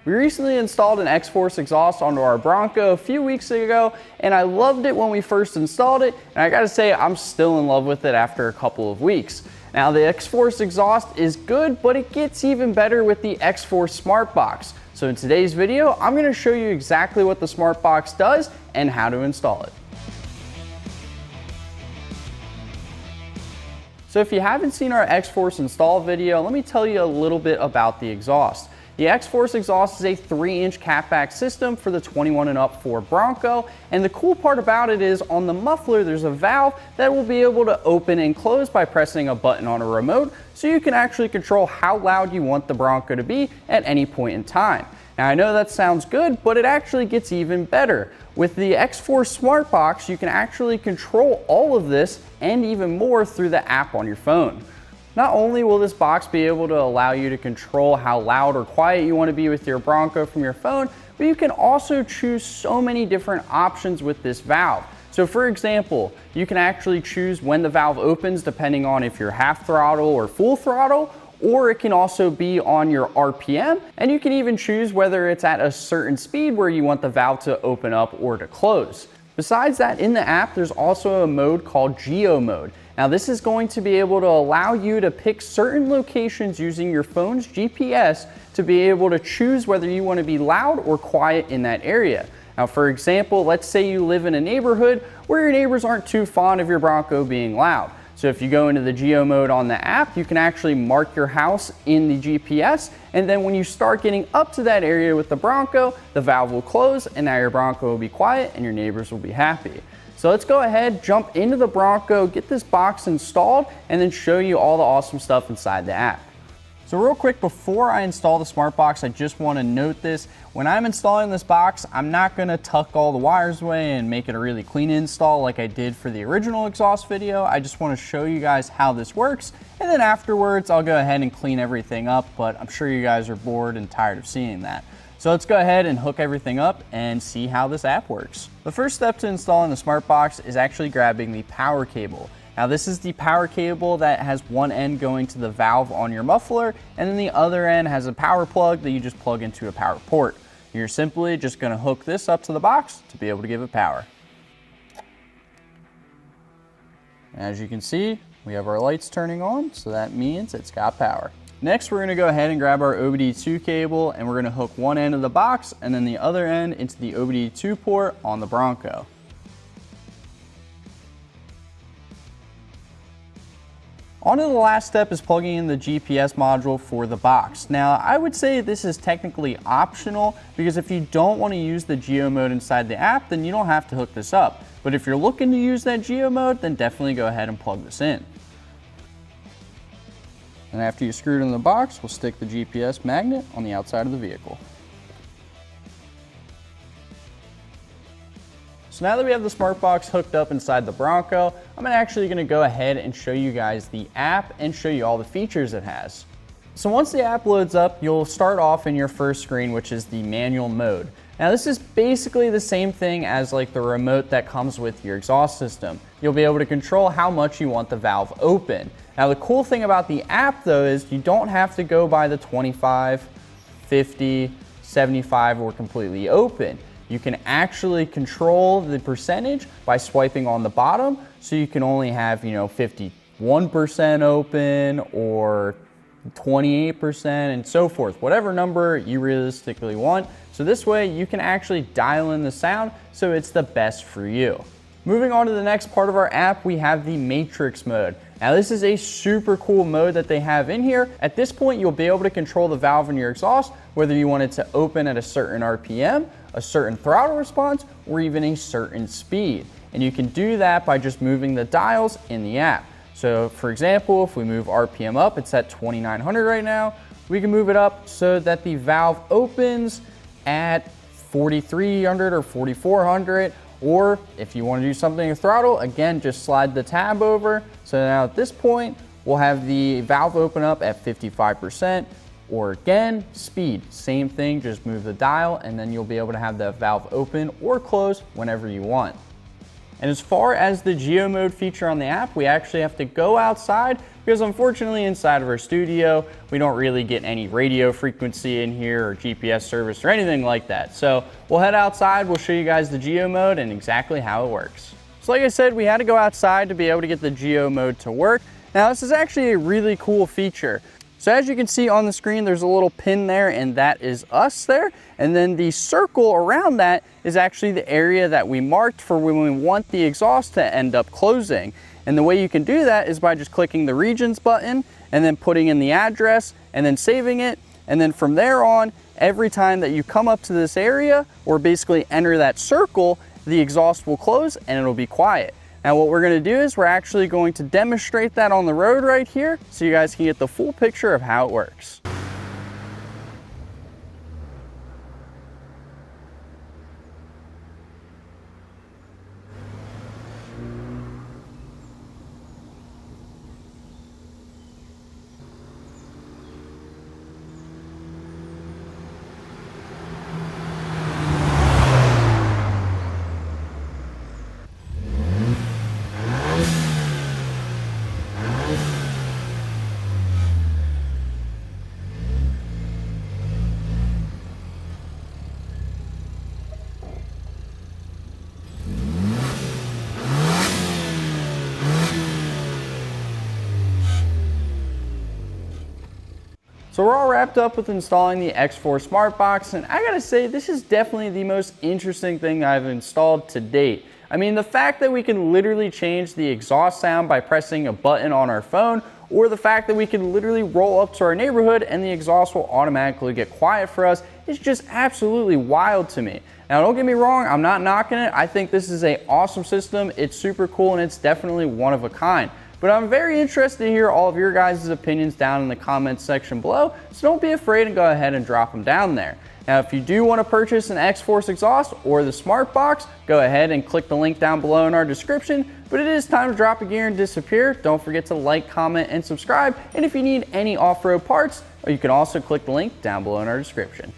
We recently installed an XForce exhaust onto our Bronco a few weeks ago, and I loved it when we first installed it, and I gotta say I'm still in love with it after a couple of weeks. Now the XForce exhaust is good, but it gets even better with the XForce SmartBox. So in today's video, I'm gonna show you exactly what the SmartBox does and how to install it. So if you haven't seen our XForce install video, let me tell you a little bit about the exhaust. The XForce exhaust is a 3-inch catback system for the 21 and up Ford Bronco, and the cool part about it is on the muffler there's a valve that will be able to open and close by pressing a button on a remote, so you can actually control how loud you want the Bronco to be at any point in time. Now I know that sounds good, but it actually gets even better. With the XForce SmartBox, you can actually control all of this and even more through the app on your phone. Not only will this box be able to allow you to control how loud or quiet you want to be with your Bronco from your phone, but you can also choose so many different options with this valve. So for example, you can actually choose when the valve opens depending on if you're half throttle or full throttle, or it can also be on your RPM, and you can even choose whether it's at a certain speed where you want the valve to open up or to close. Besides that, in the app, there's also a mode called Geo Mode. Now this is going to be able to allow you to pick certain locations using your phone's GPS to be able to choose whether you want to be loud or quiet in that area. Now for example, let's say you live in a neighborhood where your neighbors aren't too fond of your Bronco being loud. So if you go into the Geo Mode on the app, you can actually mark your house in the GPS, and then when you start getting up to that area with the Bronco, the valve will close and now your Bronco will be quiet and your neighbors will be happy. So let's go ahead, jump into the Bronco, get this box installed, and then show you all the awesome stuff inside the app. So real quick, before I install the SmartBox, I just want to note this. When I'm installing this box, I'm not going to tuck all the wires away and make it a really clean install like I did for the original exhaust video. I just want to show you guys how this works, and then afterwards I'll go ahead and clean everything up, but I'm sure you guys are bored and tired of seeing that. So let's go ahead and hook everything up and see how this app works. The first step to installing the SmartBox is actually grabbing the power cable. Now this is the power cable that has one end going to the valve on your muffler, and then the other end has a power plug that you just plug into a power port. You're simply just going to hook this up to the box to be able to give it power. As you can see, we have our lights turning on, so that means it's got power. Next, we're going to go ahead and grab our OBD2 cable, and we're going to hook one end of the box and then the other end into the OBD2 port on the Bronco. On to the last step is plugging in the GPS module for the box. Now, I would say this is technically optional because if you don't want to use the Geo Mode inside the app, then you don't have to hook this up. But if you're looking to use that Geo Mode, then definitely go ahead and plug this in. And after you screw it in the box, we'll stick the GPS magnet on the outside of the vehicle. So now that we have the SmartBox hooked up inside the Bronco, I'm actually going to go ahead and show you guys the app and show you all the features it has. So once the app loads up, you'll start off in your first screen, which is the manual mode. Now this is basically the same thing as like the remote that comes with your exhaust system. You'll be able to control how much you want the valve open. Now the cool thing about the app though is you don't have to go by the 25, 50, 75 or completely open. You can actually control the percentage by swiping on the bottom, so you can only have 51% open or 28% and so forth, whatever number you realistically want. So this way you can actually dial in the sound so it's the best for you. Moving on to the next part of our app, we have the Matrix mode. Now this is a super cool mode that they have in here. At this point, you'll be able to control the valve in your exhaust, whether you want it to open at a certain RPM, a certain throttle response, or even a certain speed. And you can do that by just moving the dials in the app. So for example, if we move RPM up, it's at 2,900 right now. We can move it up so that the valve opens at 4,300 or 4,400. Or if you want to do something with throttle, again, just slide the tab over. So now at this point, we'll have the valve open up at 55%. Or again, speed, same thing, just move the dial and then you'll be able to have the valve open or close whenever you want. And as far as the Geo Mode feature on the app, we actually have to go outside because unfortunately inside of our studio, we don't really get any radio frequency in here or GPS service or anything like that. So we'll head outside, we'll show you guys the Geo Mode and exactly how it works. So like I said, we had to go outside to be able to get the Geo Mode to work. Now this is actually a really cool feature. So as you can see on the screen, there's a little pin there, and that is us there. And then the circle around that is actually the area that we marked for when we want the exhaust to end up closing. And the way you can do that is by just clicking the regions button and then putting in the address and then saving it. And then from there on, every time that you come up to this area or basically enter that circle, the exhaust will close and it'll be quiet. Now what we're going to do is we're actually going to demonstrate that on the road right here so you guys can get the full picture of how it works. So we're all wrapped up with installing the XForce SmartBox, and I gotta say, this is definitely the most interesting thing I've installed to date. I mean, the fact that we can literally change the exhaust sound by pressing a button on our phone, or the fact that we can literally roll up to our neighborhood and the exhaust will automatically get quiet for us is just absolutely wild to me. Now don't get me wrong, I'm not knocking it. I think this is an awesome system. It's super cool and it's definitely one of a kind. But I'm very interested to hear all of your guys' opinions down in the comments section below, so don't be afraid and go ahead and drop them down there. Now if you do want to purchase an XForce exhaust or the SmartBox, go ahead and click the link down below in our description. But it is time to drop a gear and disappear. Don't forget to like, comment, and subscribe. And if you need any off-road parts, you can also click the link down below in our description.